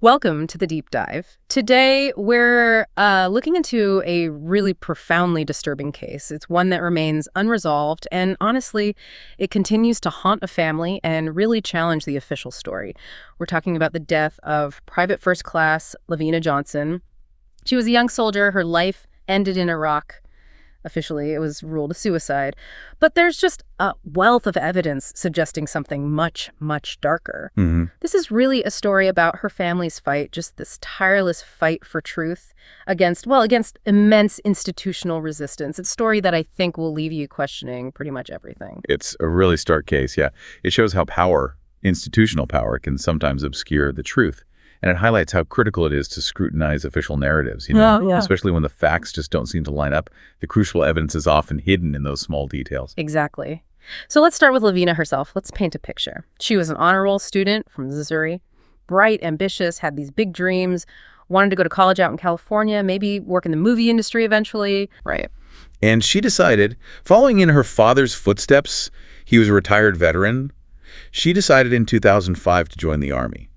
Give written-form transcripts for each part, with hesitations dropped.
Welcome to the Deep Dive. Today, we're looking into a really profoundly disturbing case. It's one that remains unresolved, and honestly, it continues to haunt a family and really challenge the official story. We're talking about the death of Private First Class LaVena Johnson. She was a young soldier. Her life ended in Iraq. Officially, it was ruled a suicide. But there's just a wealth of evidence suggesting something much, much darker. This is really a story about her family's fight, just this tireless fight for truth against immense institutional resistance. It's a story that I think will leave you questioning pretty much everything. It's a really stark case, yeah. It shows how institutional power, can sometimes obscure the truth. And it highlights how critical it is to scrutinize official narratives, especially when the facts just don't seem to line up. The crucial evidence is often hidden in those small details. Exactly. So let's start with LaVena herself. Let's paint a picture. She was an honor roll student from Missouri, bright, ambitious, had these big dreams, wanted to go to college out in California, maybe work in the movie industry eventually. Right. And she decided, following in her father's footsteps, he was a retired veteran, she decided in 2005 to join the Army.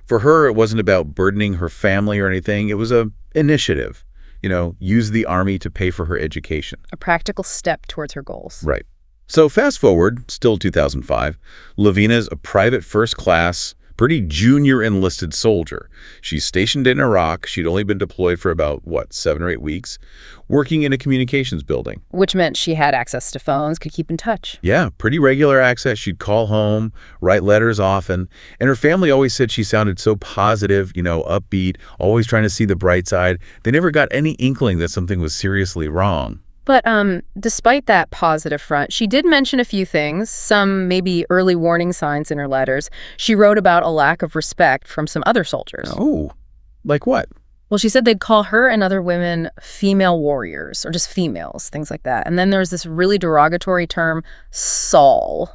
For her, it wasn't about burdening her family or anything. It was an initiative, use the Army to pay for her education. A practical step towards her goals. Right. So fast forward, still 2005, LaVena's a private first class, pretty junior enlisted soldier. She's stationed in Iraq. She'd only been deployed for about, 7 or 8 weeks, working in a communications building. Which meant she had access to phones, could keep in touch. Yeah, pretty regular access. She'd call home, write letters often. And her family always said she sounded so positive, upbeat, always trying to see the bright side. They never got any inkling that something was seriously wrong. But despite that positive front, she did mention a few things, some maybe early warning signs in her letters. She wrote about a lack of respect from some other soldiers. Oh, like what? Well, she said they'd call her and other women female warriors, or just females, things like that. And then there's this really derogatory term, Sol.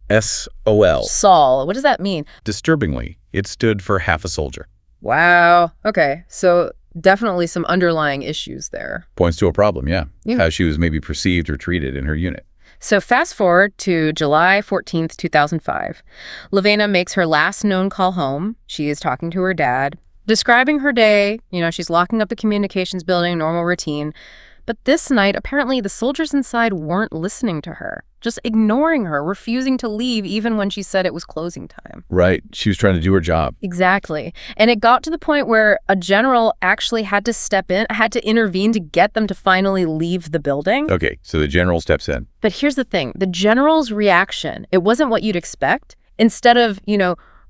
S-O-L. Sol. What does that mean? Disturbingly, it stood for half a soldier. Wow. Okay. So definitely some underlying issues there. Points to a problem, yeah. How she was maybe perceived or treated in her unit. So fast forward to July 14th, 2005. LaVena makes her last known call home. She is talking to her dad, describing her day. She's locking up the communications building, normal routine. But this night, apparently the soldiers inside weren't listening to her, just ignoring her, refusing to leave even when she said it was closing time. Right. She was trying to do her job. Exactly. And it got to the point where a general actually had to step in, had to intervene to get them to finally leave the building. Okay, so the general steps in. But here's the thing. The general's reaction, it wasn't what you'd expect. Instead of,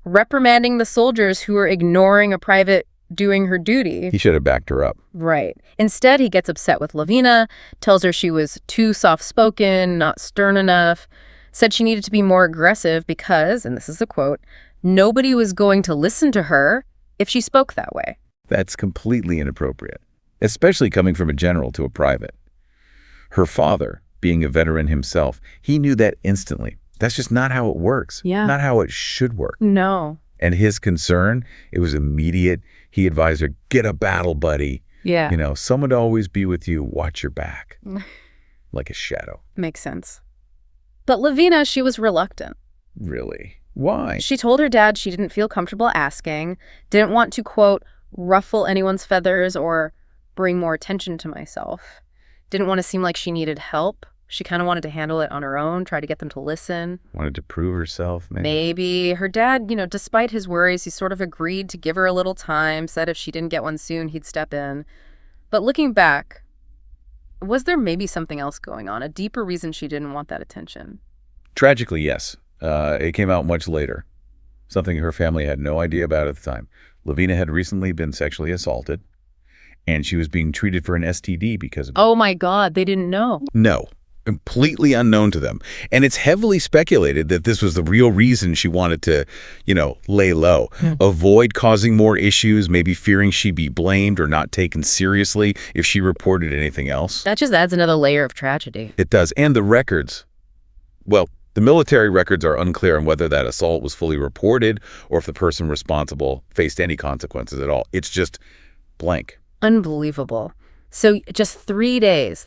reprimanding the soldiers who were ignoring a private doing her duty. He should have backed her up. Right. Instead, he gets upset with LaVena, tells her she was too soft-spoken, not stern enough, said she needed to be more aggressive because, and this is a quote, nobody was going to listen to her if she spoke that way. That's completely inappropriate, especially coming from a general to a private. Her father, being a veteran himself, he knew that instantly. That's just not how it works. Yeah. Not how it should work. No. And his concern, it was immediate. He advised her, get a battle buddy. Yeah. Someone to always be with you, watch your back. Like a shadow. Makes sense. But LaVena, she was reluctant. Really? Why? She told her dad she didn't feel comfortable asking, didn't want to, quote, ruffle anyone's feathers or bring more attention to myself. Didn't want to seem like she needed help. She kind of wanted to handle it on her own, try to get them to listen. Wanted to prove herself, maybe? Maybe. Her dad, despite his worries, he sort of agreed to give her a little time, said if she didn't get one soon, he'd step in. But looking back, was there maybe something else going on, a deeper reason she didn't want that attention? Tragically, yes. It came out much later. Something her family had no idea about at the time. LaVena had recently been sexually assaulted, and she was being treated for an STD because of it. Oh my God, they didn't know. No. Completely unknown to them. And it's heavily speculated that this was the real reason she wanted to, lay low, avoid causing more issues, maybe fearing she'd be blamed or not taken seriously if she reported anything else. That just adds another layer of tragedy. It does. And the records, the military records are unclear on whether that assault was fully reported or if the person responsible faced any consequences at all. It's just blank. Unbelievable. So just 3 days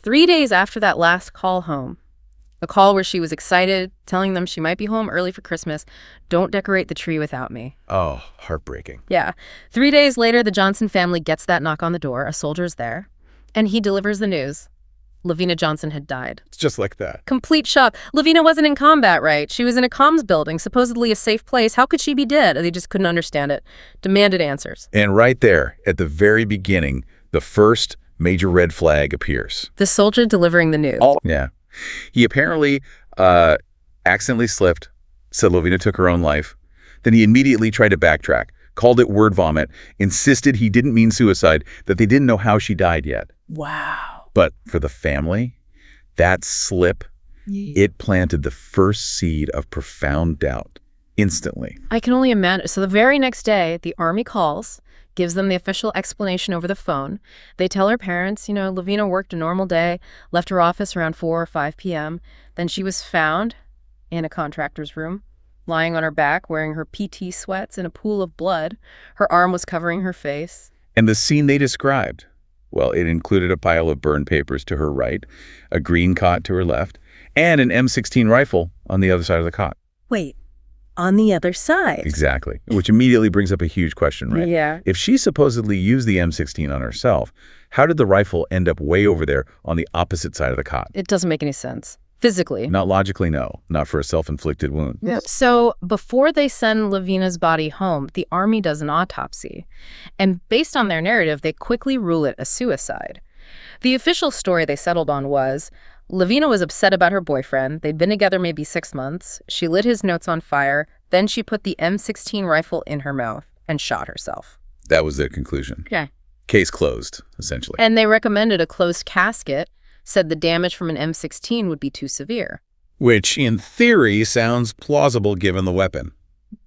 after that last call home, A call where she was excited, telling them she might be home early for Christmas. Don't decorate the tree without me. Oh, heartbreaking. Yeah. 3 days later, the Johnson family gets that knock on the door. A soldier's there, and he delivers the news. LaVena Johnson had died. It's just like that. Complete shock. LaVena wasn't in combat, right? She was in a comms building, supposedly a safe place. How could she be dead? They just couldn't understand it. Demanded answers. And right there, at the very beginning, the first major red flag appears. The soldier delivering the news. Yeah. He apparently accidentally slipped, said LaVena took her own life. Then he immediately tried to backtrack, called it word vomit, insisted he didn't mean suicide, that they didn't know how she died yet. Wow. But for the family, that slip, it planted the first seed of profound doubt instantly. I can only imagine. So the very next day, the Army calls, gives them the official explanation over the phone. They tell her parents, LaVena worked a normal day, left her office around 4 or 5 p.m. Then she was found in a contractor's room, lying on her back, wearing her PT sweats in a pool of blood. Her arm was covering her face. And the scene they described, well, it included a pile of burned papers to her right, a green cot to her left, and an M16 rifle on the other side of the cot. Wait, on the other side? Exactly, which immediately brings up a huge question, right? Yeah. If she supposedly used the M16 on herself, how did the rifle end up way over there on the opposite side of the cot? It doesn't make any sense. Physically. Not logically, no. Not for a self-inflicted wound. Yep. So before they send LaVena's body home, the Army does an autopsy. And based on their narrative, they quickly rule it a suicide. The official story they settled on was LaVena was upset about her boyfriend. They'd been together maybe 6 months. She lit his notes on fire. Then she put the M16 rifle in her mouth and shot herself. That was their conclusion. Okay. Case closed, essentially. And they recommended a closed casket, said the damage from an M16 would be too severe. Which, in theory, sounds plausible given the weapon.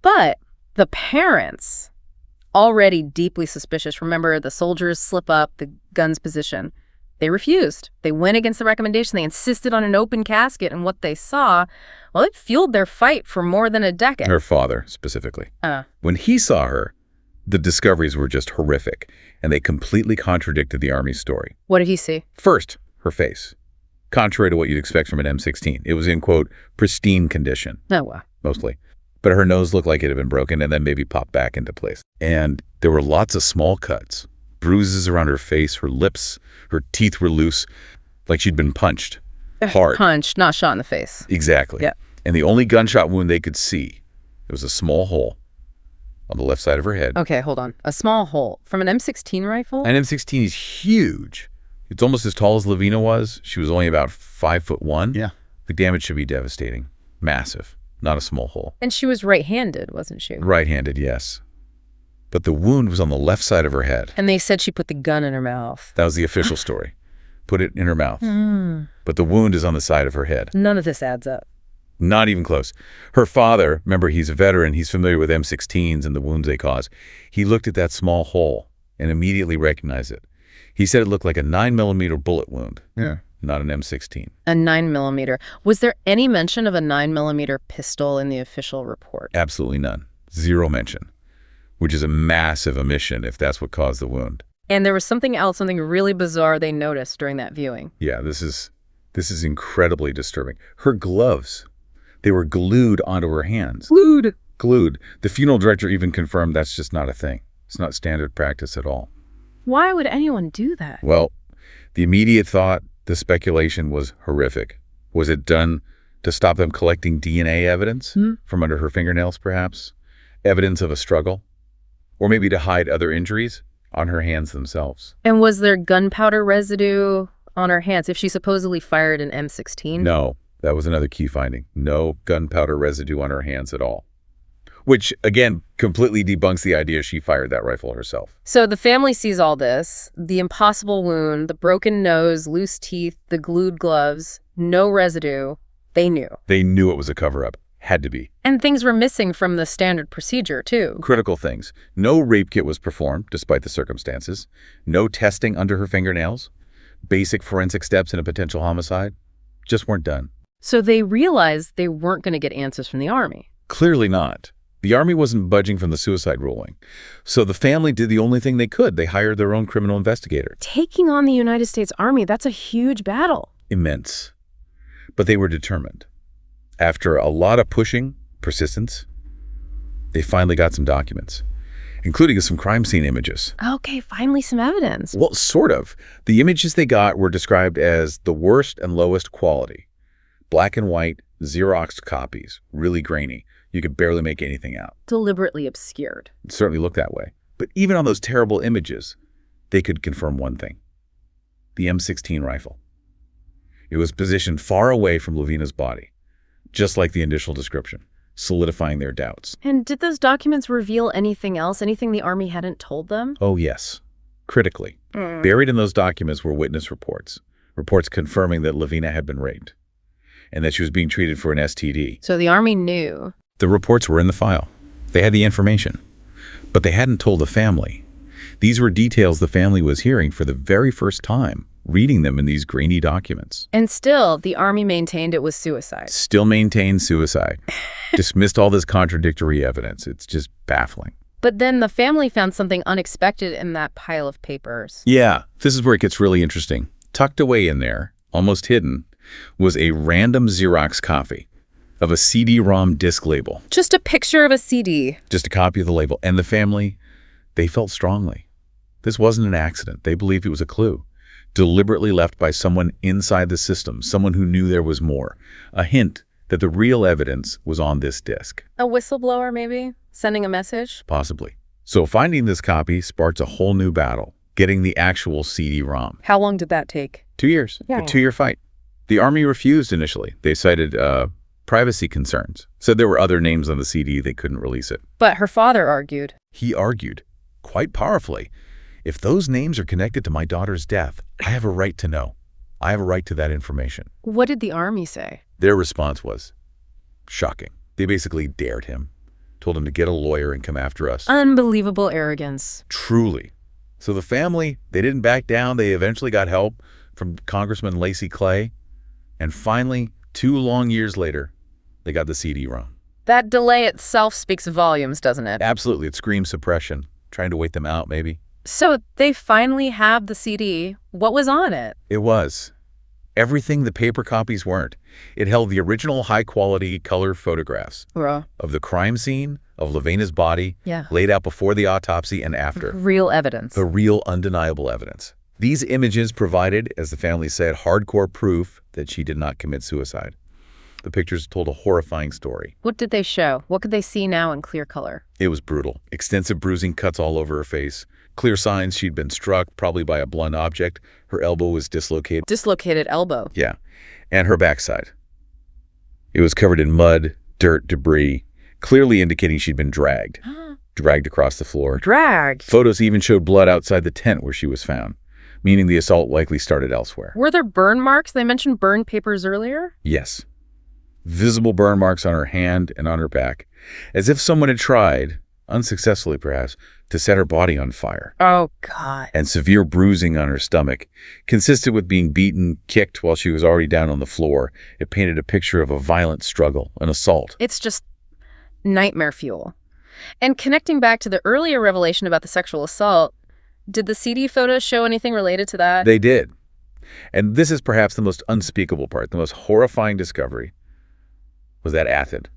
But the parents, already deeply suspicious, remember the soldiers slip up, the gun's position. They refused. They went against the recommendation. They insisted on an open casket, and what they saw, well, it fueled their fight for more than a decade. Her father, specifically. When he saw her, the discoveries were just horrific, and they completely contradicted the Army's story. What did he see? First, her face. Contrary to what you'd expect from an M16. It was in, quote, pristine condition. Oh, wow. Mostly. But her nose looked like it had been broken and then maybe popped back into place. And there were lots of small cuts, bruises around her face, her lips, her teeth were loose, like she'd been punched. Hard. Punched, not shot in the face. Exactly. Yeah. And the only gunshot wound they could see, it was a small hole on the left side of her head. Okay, hold on. A small hole. From an M16 rifle? An M16 is huge. It's almost as tall as LaVena was. She was only about 5'1". Yeah. The damage should be devastating. Massive. Not a small hole. And she was right-handed, wasn't she? Right-handed, yes. But the wound was on the left side of her head. And they said she put the gun in her mouth. That was the official story. Put it in her mouth. But the wound is on the side of her head. None of this adds up. Not even close. Her father, remember, he's a veteran. He's familiar with M16s and the wounds they cause. He looked at that small hole and immediately recognized it. He said it looked like a 9mm bullet wound. Yeah. Not an M16. A 9mm. Was there any mention of a 9mm pistol in the official report? Absolutely none. Zero mention, which is a massive omission if that's what caused the wound. And there was something else, something really bizarre they noticed during that viewing. Yeah, this is incredibly disturbing. Her gloves, they were glued onto her hands. Glued. The funeral director even confirmed that's just not a thing. It's not standard practice at all. Why would anyone do that? Well, the immediate thought, the speculation was horrific. Was it done to stop them collecting DNA evidence from under her fingernails, perhaps? Evidence of a struggle? Or maybe to hide other injuries on her hands themselves? And was there gunpowder residue on her hands if she supposedly fired an M16? No, that was another key finding. No gunpowder residue on her hands at all. Which, again, completely debunks the idea she fired that rifle herself. So the family sees all this, the impossible wound, the broken nose, loose teeth, the glued gloves, no residue. They knew. They knew it was a cover-up. Had to be. And things were missing from the standard procedure, too. Critical things. No rape kit was performed, despite the circumstances. No testing under her fingernails. Basic forensic steps in a potential homicide just weren't done. So they realized they weren't going to get answers from the Army. Clearly not. The Army wasn't budging from the suicide ruling. So the family did the only thing they could. They hired their own criminal investigator. Taking on the United States Army, that's a huge battle. Immense. But they were determined. After a lot of pushing, persistence, they finally got some documents, including some crime scene images. Okay, finally some evidence. Well, sort of. The images they got were described as the worst and lowest quality. Black and white, Xeroxed copies, really grainy. You could barely make anything out. Deliberately obscured. It certainly looked that way. But even on those terrible images, they could confirm one thing. The M16 rifle. It was positioned far away from LaVena's body, just like the initial description, solidifying their doubts. And did those documents reveal anything else, anything the Army hadn't told them? Oh, yes. Critically. Buried in those documents were witness reports confirming that LaVena had been raped and that she was being treated for an STD. So the Army knew. The reports were in the file. They had the information, but they hadn't told the family. These were details the family was hearing for the very first time, reading them in these grainy documents. And still, the Army maintained it was suicide. Still maintained suicide. Dismissed all this contradictory evidence. It's just baffling. But then the family found something unexpected in that pile of papers. Yeah, this is where it gets really interesting. Tucked away in there, almost hidden, was a random Xerox copy of a CD-ROM disc label. Just a picture of a CD. Just a copy of the label. And the family, they felt strongly. This wasn't an accident. They believed it was a clue. Deliberately left by someone inside the system, someone who knew there was more. A hint that the real evidence was on this disc. A whistleblower, maybe? Sending a message? Possibly. So finding this copy sparks a whole new battle, getting the actual CD-ROM. How long did that take? 2 years. Yeah. A 2-year fight. The Army refused initially. They cited privacy concerns. Said there were other names on the CD, they couldn't release it. But her father argued. He argued, quite powerfully, if those names are connected to my daughter's death, I have a right to know. I have a right to that information. What did the Army say? Their response was shocking. They basically dared him, told him to get a lawyer and come after us. Unbelievable arrogance. Truly. So the family, they didn't back down. They eventually got help from Congressman Lacy Clay. And finally, 2 long years later, they got the CD-ROM. That delay itself speaks volumes, doesn't it? Absolutely. It screams suppression. Trying to wait them out, maybe. So they finally have the CD. What was on it? It was everything the paper copies weren't. It held the original high-quality color photographs of the crime scene, of LaVena's body, laid out before the autopsy and after. Real evidence. The real, undeniable evidence. These images provided, as the family said, hardcore proof that she did not commit suicide. The pictures told a horrifying story. What did they show? What could they see now in clear color? It was brutal. Extensive bruising cuts all over her face. Clear signs she'd been struck, probably by a blunt object. Her elbow was dislocated. Dislocated elbow. Yeah. And her backside. It was covered in mud, dirt, debris, clearly indicating she'd been dragged. Dragged across the floor. Dragged? Photos even showed blood outside the tent where she was found, meaning the assault likely started elsewhere. Were there burn marks? They mentioned burn papers earlier? Yes. Visible burn marks on her hand and on her back, as if someone had tried, unsuccessfully perhaps, to set her body on fire. Oh, God. And severe bruising on her stomach, consistent with being beaten, kicked while she was already down on the floor. It painted a picture of a violent struggle, an assault. It's just nightmare fuel. And connecting back to the earlier revelation about the sexual assault, did the CD photos show anything related to that? They did. And this is perhaps the most unspeakable part, the most horrifying discovery, was that acid.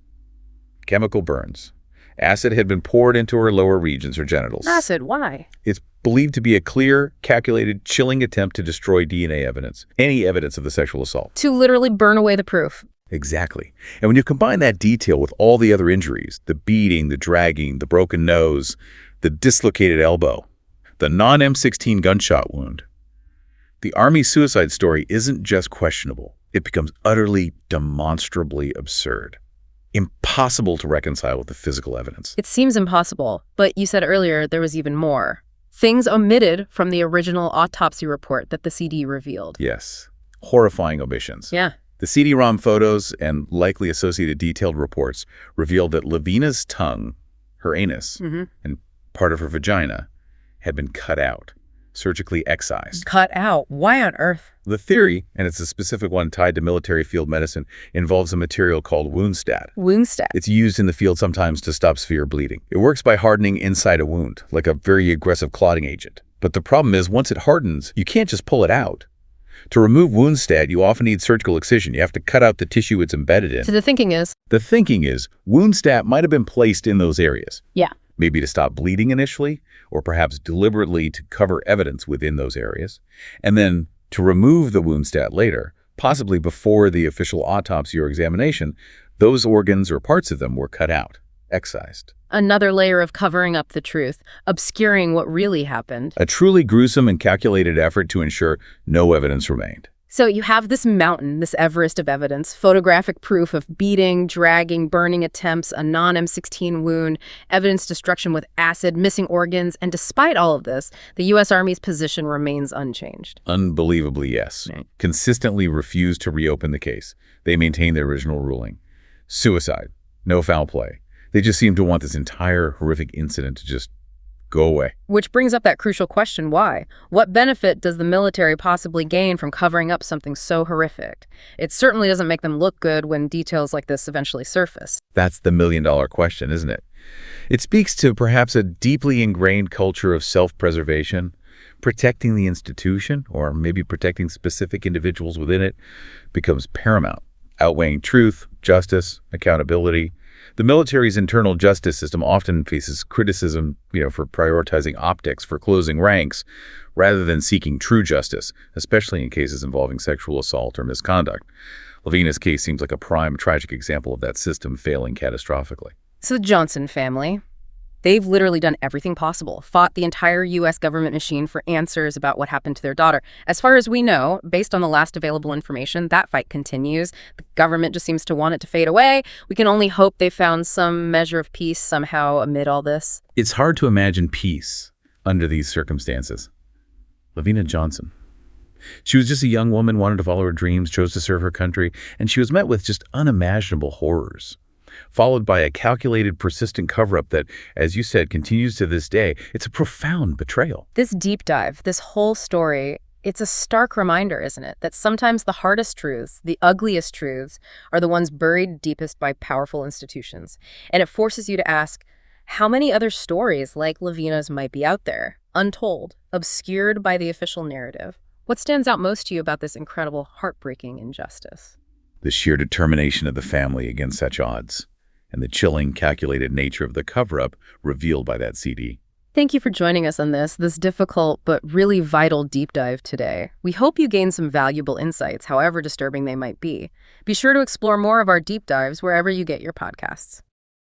Chemical burns. Acid had been poured into her lower regions, her genitals. Acid, why? It's believed to be a clear, calculated, chilling attempt to destroy DNA evidence, any evidence of the sexual assault. To literally burn away the proof. Exactly. And when you combine that detail with all the other injuries, the beating, the dragging, the broken nose, the dislocated elbow, the non-M16 gunshot wound, the Army suicide story isn't just questionable. It becomes utterly, demonstrably absurd. Impossible to reconcile with the physical evidence. It seems impossible, but you said earlier there was even more. Things omitted from the original autopsy report that the CD revealed. Yes. Horrifying omissions. Yeah. The CD-ROM photos and likely associated detailed reports revealed that LaVena's tongue, her anus, and part of her vagina had been cut out, surgically excised. Cut out? Why on earth? The theory, and it's a specific one tied to military field medicine, involves a material called woundstat. Woundstat? It's used in the field sometimes to stop severe bleeding. It works by hardening inside a wound, like a very aggressive clotting agent. But the problem is, once it hardens, you can't just pull it out. To remove wound stat, you often need surgical excision. You have to cut out the tissue it's embedded in. So the thinking is, wound stat might have been placed in those areas. yeah, Maybe to stop bleeding initially, or perhaps deliberately to cover evidence within those areas, and then to remove the wound stat later, possibly before the official autopsy or examination, those organs or parts of them were cut out, excised. another layer of covering up the truth, obscuring what really happened. A truly gruesome and calculated effort to ensure no evidence remained. So you have this mountain, this Everest of evidence, photographic proof of beating, dragging, burning attempts, a non-M16 wound, evidence destruction with acid, missing organs, and despite all of this, the U.S. Army's position remains unchanged. Unbelievably, yes. Right. Consistently refused to reopen the case. They maintained their original ruling. Suicide. No foul play. They just seem to want this entire horrific incident to just go away. Which brings up that crucial question, why? What benefit does the military possibly gain from covering up something so horrific? It certainly doesn't make them look good when details like this eventually surface. That's the million-dollar question, isn't it? It speaks to perhaps a deeply ingrained culture of self-preservation. Protecting the institution, or maybe protecting specific individuals within it, becomes paramount, outweighing truth, justice, accountability. The military's internal justice system often faces criticism, for prioritizing optics, for closing ranks, rather than seeking true justice, especially in cases involving sexual assault or misconduct. LaVena's case seems like a prime tragic example of that system failing catastrophically. So the Johnson family, they've literally done everything possible, fought the entire U.S. government machine for answers about what happened to their daughter. As far as we know, based on the last available information, that fight continues. The government just seems to want it to fade away. We can only hope they found some measure of peace somehow amid all this. It's hard to imagine peace under these circumstances. LaVena Johnson. She was just a young woman, wanted to follow her dreams, chose to serve her country, and she was met with just unimaginable horrors, followed by a calculated, persistent cover-up that, as you said, continues to this day. It's a profound betrayal. This deep dive, this whole story, it's a stark reminder, isn't it, that sometimes the hardest truths, the ugliest truths, are the ones buried deepest by powerful institutions. And it forces you to ask, how many other stories like LaVena's might be out there, untold, obscured by the official narrative? What stands out most to you about this incredible, heartbreaking injustice? The sheer determination of the family against such odds, and the chilling, calculated nature of the cover-up revealed by that CD. Thank you for joining us on this difficult but really vital deep dive today. We hope you gained some valuable insights, however disturbing they might be. Be sure to explore more of our deep dives wherever you get your podcasts.